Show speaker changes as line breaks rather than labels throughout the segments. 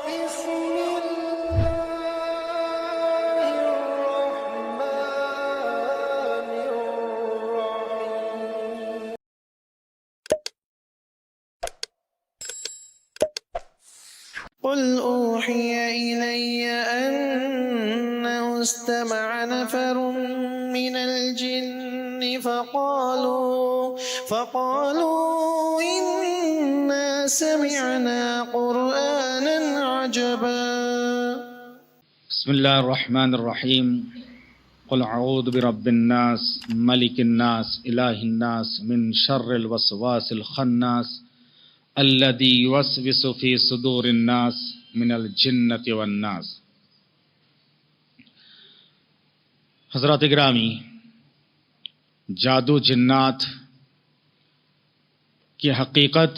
بسم الله الرحمن الرحيم. قل أوحي إلي أنه استمع نفر من الجن فقالوا إنا سمعنا قرآنا عجبا.
بسم الله الرحمن الرحيم. قل اعوذ برب الناس ملك الناس اله الناس من شر الوسواس الخناس الذي يوسوس في صدور الناس من الجنة والناس. حضرات گرامی، جادو جنات کی حقیقت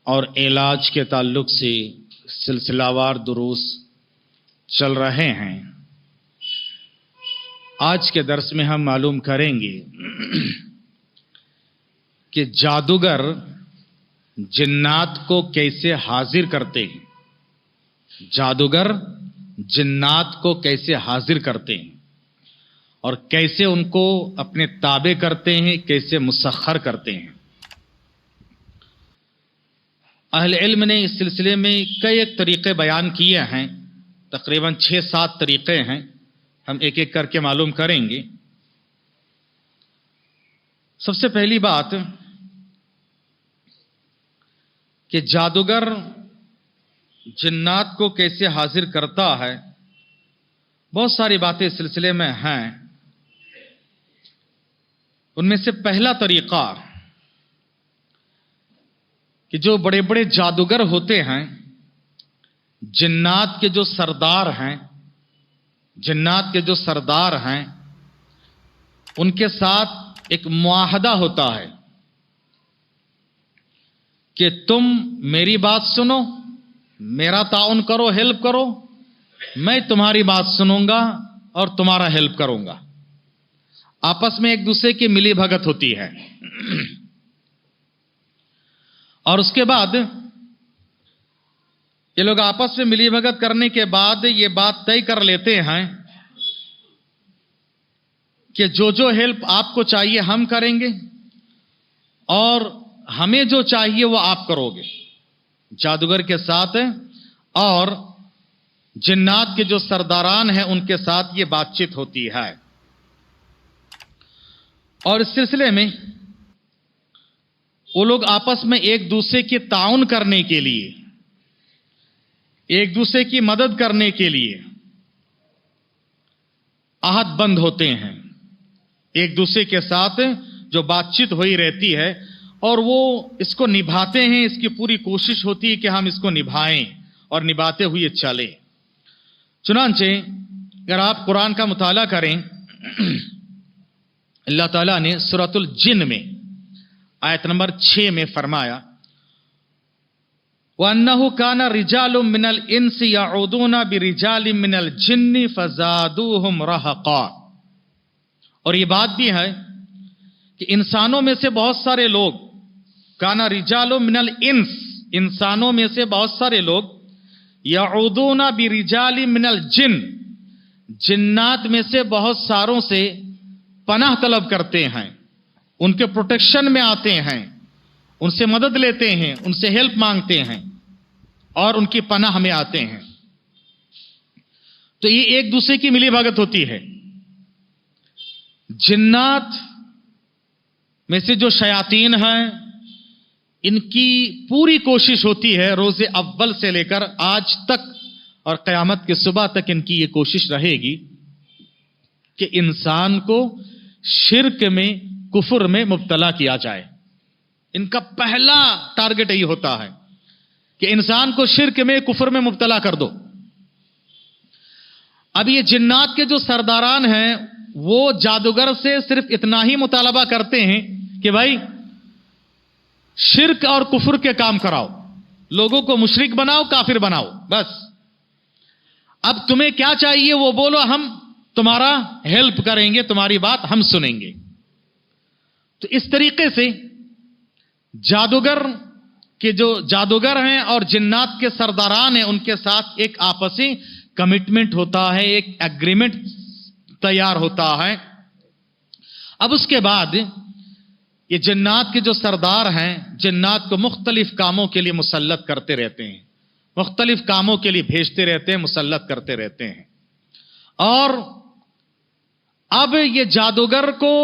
اور علاج کے تعلق سے سلسلہ وار دروس چل رہے ہیں. آج کے درس میں ہم معلوم کریں گے کہ جادوگر جنات کو کیسے حاضر کرتے ہیں. جادوگر جنات کو کیسے حاضر کرتے ہیں اور کیسے ان کو اپنے تابع کرتے ہیں، کیسے مسخر کرتے ہیں. اہل علم نے اس سلسلے میں کئی ایک طریقے بیان کیے ہیں، تقریباً 6-7 طریقے ہیں. ہم ایک ایک کر کے معلوم کریں گے. سب سے پہلی بات کہ جادوگر جنات کو کیسے حاضر کرتا ہے، بہت ساری باتیں اس سلسلے میں ہیں. ان میں سے پہلا طریقہ کہ جو بڑے بڑے جادوگر ہوتے ہیں، جنات کے جو سردار ہیں، ان کے ساتھ ایک معاہدہ ہوتا ہے کہ تم میری بات سنو، میرا تعاون کرو، ہیلپ کرو، میں تمہاری بات سنوں گا اور تمہارا ہیلپ کروں گا. آپس میں ایک دوسرے کی ملی بھگت ہوتی ہے. اور اس کے بعد یہ لوگ آپس میں ملی بھگت کرنے کے بعد یہ بات طے کر لیتے ہیں کہ جو ہیلپ آپ کو چاہیے ہم کریں گے اور ہمیں جو چاہیے وہ آپ کرو گے. جادوگر کے ساتھ اور جنات کے جو سرداران ہیں ان کے ساتھ یہ بات چیت ہوتی ہے. اور اس سلسلے میں وہ لوگ آپس میں ایک دوسرے کی تعاون کرنے کے لیے، ایک دوسرے کی مدد کرنے کے لیے عہد بند ہوتے ہیں. ایک دوسرے کے ساتھ جو بات چیت ہوئی رہتی ہے اور وہ اس کو نبھاتے ہیں، اس کی پوری کوشش ہوتی ہے کہ ہم اس کو نبھائیں اور نبھاتے ہوئے چلیں. چنانچہ اگر آپ قرآن کا مطالعہ کریں، اللہ تعالیٰ نے سورۃ الجن میں آیت نمبر 6 میں فرمایا وَأَنَّهُ كَانَ رِجَالٌ مِّنَ الْإِنسِ يَعُوذُونَ بِرِجَالٍ مِّنَ الْجِنِّ فَزَادُوهُمْ رَهَقًا. اور یہ بات بھی ہے کہ انسانوں میں سے بہت سارے لوگ، كَانَ رِجَالٌ مِّنَ الْإِنسِ، انسانوں میں سے بہت سارے لوگ، يَعُوذُونَ بِرِجَالٍ مِّنَ الْجِنِّ، جنات میں سے بہت ساروں سے پناہ طلب کرتے ہیں، ان کے پروٹیکشن میں آتے ہیں، ان سے مدد لیتے ہیں، ان سے ہیلپ مانگتے ہیں اور ان کی پناہ میں آتے ہیں. تو یہ ایک دوسرے کی ملی بھگت ہوتی ہے. جنات میں سے جو شیاطین ہیں ان کی پوری کوشش ہوتی ہے روز اول سے لے کر آج تک اور قیامت کے صبح تک ان کی یہ کوشش رہے گی کہ انسان کو شرک میں، کفر میں مبتلا کیا جائے. ان کا پہلا ٹارگٹ یہی ہوتا ہے کہ انسان کو شرک میں، کفر میں مبتلا کر دو. اب یہ جنات کے جو سرداران ہیں وہ جادوگر سے صرف اتنا ہی مطالبہ کرتے ہیں کہ بھائی شرک اور کفر کے کام کراؤ، لوگوں کو مشرک بناؤ، کافر بناؤ، بس. اب تمہیں کیا چاہیے وہ بولو، ہم تمہارا ہیلپ کریں گے، تمہاری بات ہم سنیں گے. تو اس طریقے سے جادوگر کہ جو جادوگر ہیں اور جنات کے سرداران ہیں ان کے ساتھ ایک آپسی کمٹمنٹ ہوتا ہے، ایک ایگریمنٹ تیار ہوتا ہے۔ اب اس کے بعد یہ جنات کے جو سردار ہیں جنات کو مختلف کاموں کے لیے مسلط کرتے رہتے ہیں، مختلف کاموں کے لیے بھیجتے رہتے ہیں، مسلط کرتے رہتے ہیں۔ اور اب یہ جادوگر کو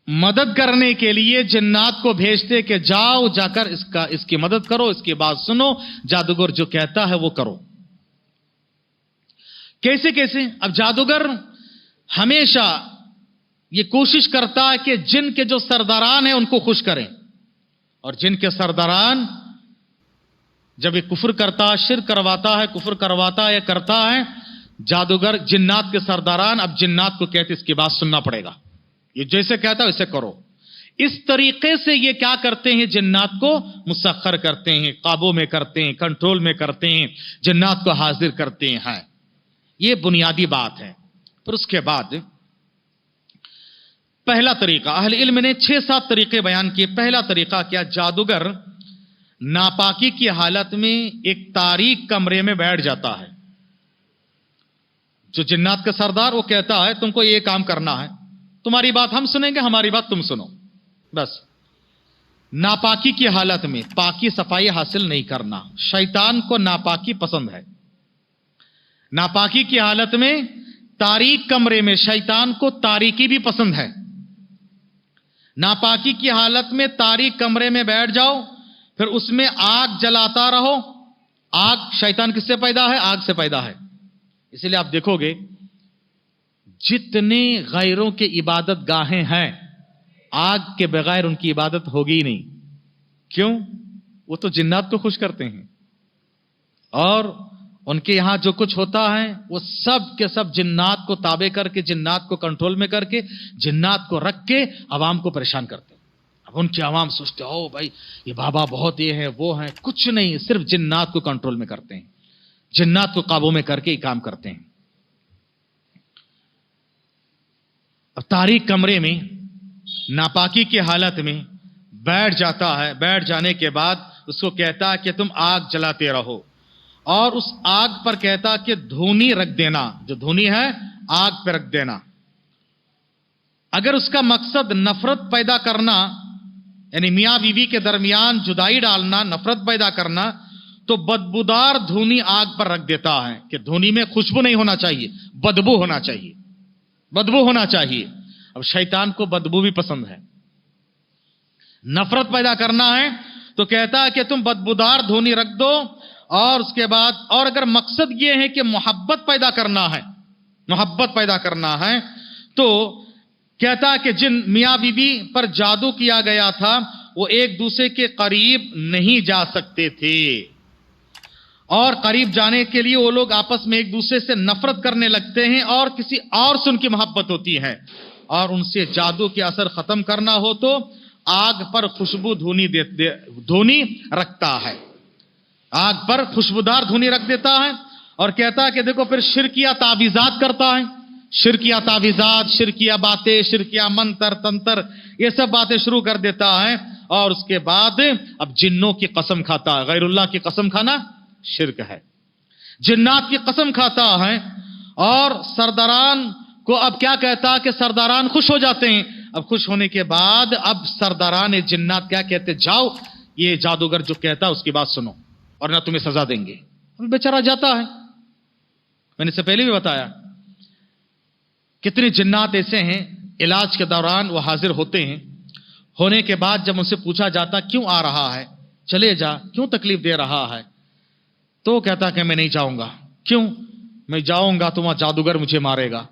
مدد کرنے کے لیے جنات کو بھیجتے کہ جاؤ جا کر اس کی مدد کرو، اس کی بات سنو، جادوگر جو کہتا ہے وہ کرو۔ کیسے کیسے؟ اب جادوگر ہمیشہ یہ کوشش کرتا ہے کہ جن کے جو سرداران ہیں ان کو خوش کریں، اور جن کے سرداران جب یہ کفر کرتا ہے، شرک کرواتا ہے، کفر کرواتا ہے یا کرتا ہے، جادوگر جنات کے سرداران اب جنات کو کہتے اس کی بات سننا پڑے گا، یہ جیسے کہتا ہے ویسے کرو۔ اس طریقے سے یہ کیا کرتے ہیں؟ جنات کو مسخر کرتے ہیں، قابو میں کرتے ہیں، کنٹرول میں کرتے ہیں، جنات کو حاضر کرتے ہیں۔ یہ بنیادی بات ہے۔ پھر اس کے بعد پہلا طریقہ، اہل علم نے 6-7 طریقے بیان کیے۔ پہلا طریقہ کیا؟ جادوگر ناپاکی کی حالت میں ایک تاریک کمرے میں بیٹھ جاتا ہے۔ جو جنات کا سردار وہ کہتا ہے تم کو یہ کام کرنا ہے، تمہاری بات ہم سنیں گے، ہماری بات تم سنو، بس۔ ناپاکی کی حالت میں پاکی صفائی حاصل نہیں کرنا۔ شیطان کو ناپاکی پسند ہے۔ ناپاکی کی حالت میں تاریک کمرے میں شیطان کو تاریکی بھی پسند ہے۔ ناپاکی کی حالت میں تاریک کمرے میں بیٹھ جاؤ، پھر اس میں آگ جلاتا رہو۔ آگ شیطان کس سے پیدا ہے؟ آگ سے پیدا ہے۔ اسی لیے آپ دیکھو گے جتنے غیروں کے عبادت گاہیں ہیں آگ کے بغیر ان کی عبادت ہوگی ہی نہیں۔ کیوں؟ وہ تو جنات کو خوش کرتے ہیں، اور ان کے یہاں جو کچھ ہوتا ہے وہ سب کے سب جنات کو تابع کر کے، جنات کو کنٹرول میں کر کے، جنات کو رکھ کے عوام کو پریشان کرتے ہیں۔ اب ان کی عوام سوچتے او بھائی یہ بابا بہت یہ ہے وہ ہے، کچھ نہیں، صرف جنات کو کنٹرول میں کرتے ہیں، جنات کو قابو میں کر کے یہ کام کرتے ہیں۔ اب تاریک کمرے میں ناپاکی کی حالت میں بیٹھ جاتا ہے۔ بیٹھ جانے کے بعد اس کو کہتا ہے کہ تم آگ جلاتے رہو، اور اس آگ پر کہتا کہ دھونی رکھ دینا، جو دھونی ہے آگ پہ رکھ دینا۔ اگر اس کا مقصد نفرت پیدا کرنا، یعنی میاں بیوی کے درمیان جدائی ڈالنا، نفرت پیدا کرنا، تو بدبودار دھونی آگ پر رکھ دیتا ہے کہ دھونی میں خوشبو نہیں ہونا چاہیے، بدبو ہونا چاہیے، بدبو ہونا چاہیے۔ اب شیطان کو بدبو بھی پسند ہے۔ نفرت پیدا کرنا ہے تو کہتا ہے کہ تم بدبودار دھونی رکھ دو، اور اس کے بعد اور اگر مقصد یہ ہے کہ محبت پیدا کرنا ہے، محبت پیدا کرنا ہے، تو کہتا ہے کہ جن میاں بیوی پر جادو کیا گیا تھا وہ ایک دوسرے کے قریب نہیں جا سکتے تھے، اور قریب جانے کے لیے وہ لوگ آپس میں ایک دوسرے سے نفرت کرنے لگتے ہیں، اور کسی اور سے ان کی محبت ہوتی ہے، اور ان سے جادو کے اثر ختم کرنا ہو تو آگ پر خوشبو دھونی رکھتا ہے، آگ پر خوشبودار دھونی رکھ دیتا ہے، اور کہتا ہے کہ دیکھو پھر شرکیہ تعویذات کرتا ہے، شرکیہ تعویذات، شرکیہ باتیں، شرکیہ منتر تنتر، یہ سب باتیں شروع کر دیتا ہے، اور اس کے بعد اب جنوں کی قسم کھاتا ہے۔ غیر اللہ کی قسم کھانا شرک ہے، جنات کی قسم کھاتا ہے، اور سرداران کو اب کیا کہتا ہے کہ سرداران خوش ہو جاتے ہیں۔ اب خوش ہونے کے بعد اب سرداران جنات کیا کہتے؟ جاؤ یہ جادوگر جو کہتا ہے اس کی بات سنو، اور نہ تمہیں سزا دیں گے۔ بیچارہ جاتا ہے۔ میں نے اس سے پہلے بھی بتایا کتنے جنات ایسے ہیں علاج کے دوران وہ حاضر ہوتے ہیں، ہونے کے بعد جب ان سے پوچھا جاتا کیوں آ رہا ہے، چلے جا، کیوں تکلیف دے رہا ہے، تو وہ کہتا کہ میں نہیں جاؤں گا۔ کیوں؟ میں جاؤں گا تو وہاں جادوگر مجھے مارے گا،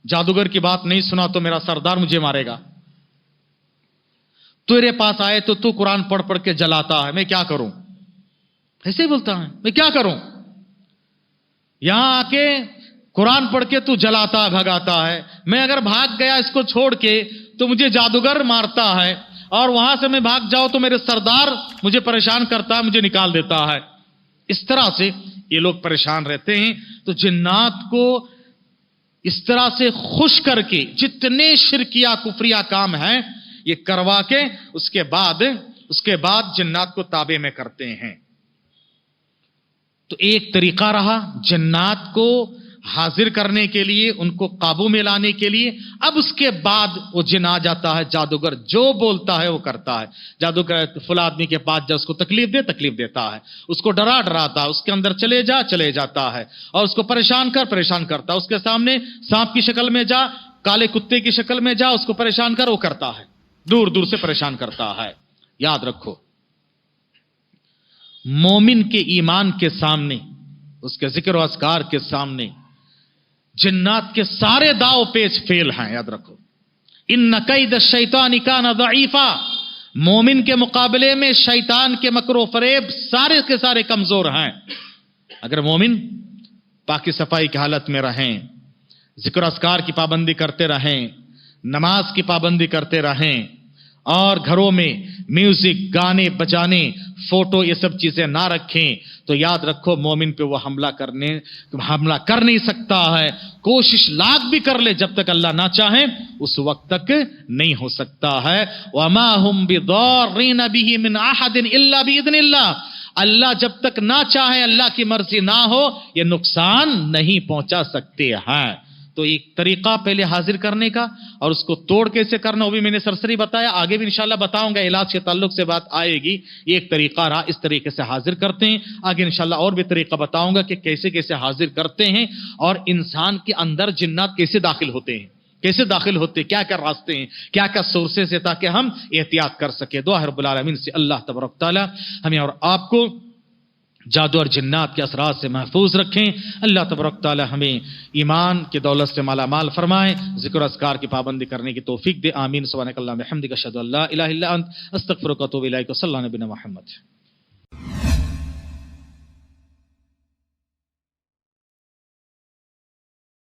جادوگر کی بات نہیں سنا تو میرا سردار مجھے مارے گا، تیرے پاس آئے تو تو قرآن پڑھ پڑھ کے جلاتا ہے، میں کیا کروں؟ ایسے ہی بولتا ہے، میں کیا کروں؟ یہاں آ کے قرآن پڑھ کے تو جلاتا بھگاتا ہے، میں اگر بھاگ گیا اس کو چھوڑ کے تو مجھے جادوگر مارتا ہے، اور وہاں سے میں بھاگ جاؤں تو میرے سردار مجھے پریشان کرتا ہے، مجھے نکال دیتا ہے۔ اس طرح سے یہ لوگ پریشان رہتے ہیں۔ تو جنات کو اس طرح سے خوش کر کے جتنے شرکیہ کفریہ کام ہیں یہ کروا کے اس کے بعد اس کے بعد جنات کو تابع میں کرتے ہیں۔ تو ایک طریقہ رہا جنات کو حاضر کرنے کے لیے، ان کو قابو میں لانے کے لیے۔ اب اس کے بعد وہ جن آ جاتا ہے، جادوگر جو بولتا ہے وہ کرتا ہے۔ جادوگر فلاں آدمی کے پاس جا، اس کو تکلیف دیتا ہے، اس کو ڈراتا ہے، اس کے اندر چلے جاتا ہے، اور اس کو پریشان کرتا ہے۔ اس کے سامنے سانپ کی شکل میں جا، کالے کتے کی شکل میں جا، اس کو پریشان کر، وہ کرتا ہے، دور دور سے پریشان کرتا ہے۔ یاد رکھو، مومن کے ایمان کے سامنے، اس کے ذکر و اذکار کے سامنے جنات کے سارے داؤ پیچ فیل ہیں۔ یاد رکھو، ان کید الشیطان کان ضعیفا، مومن کے مقابلے میں شیطان کے مکر و فریب سارے کے سارے کمزور ہیں۔ اگر مومن پاکی صفائی کی حالت میں رہیں، ذکر و اذکار کی پابندی کرتے رہیں، نماز کی پابندی کرتے رہیں، اور گھروں میں میوزک، گانے بجانے، فوٹو، یہ سب چیزیں نہ رکھیں، تو یاد رکھو مومن پہ وہ حملہ کر نہیں سکتا ہے۔ کوشش لاکھ بھی کر لے، جب تک اللہ نہ چاہے اس وقت تک نہیں ہو سکتا ہے۔ وَمَا هُمْ بِضَارِّينَ بِهِ مِنْ أَحَدٍ إِلَّا بِإِذْنِ اللَّهِ، اللہ جب تک نہ چاہے، اللہ کی مرضی نہ ہو، یہ نقصان نہیں پہنچا سکتے ہیں۔ تو ایک طریقہ پہلے حاضر کرنے کا، اور اس کو توڑ کیسے کرنا وہ بھی میں نے سرسری بتایا، آگے بھی انشاءاللہ بتاؤں گا، علاج کے تعلق سے بات آئے گی۔ یہ ایک طریقہ رہا، اس طریقے سے حاضر کرتے ہیں۔ آگے انشاءاللہ اور بھی طریقہ بتاؤں گا کہ کیسے کیسے حاضر کرتے ہیں، اور انسان کے اندر جنات کیسے داخل ہوتے ہیں، کیا کیا راستے ہیں، کیا کیا سورسز ہیں، تاکہ ہم احتیاط کر سکیں۔ دعا ہے رب العالمین سے اللہ تبارک تعالی ہمیں اور آپ کو جادو اور جنات کے اثرات سے محفوظ رکھیں۔ اللہ تبارک تعالی ہمیں ایمان کی دولت سے مالا مال فرمائے، ذکر و اذکار کی پابندی کرنے کی توفیق دے۔ آمین۔ سبحانک اللہم وبحمدک، اشہد ان لا الہ الا انت، استغفرک و اتوب الیک۔ صلی اللہ علیہ وسلم محمد۔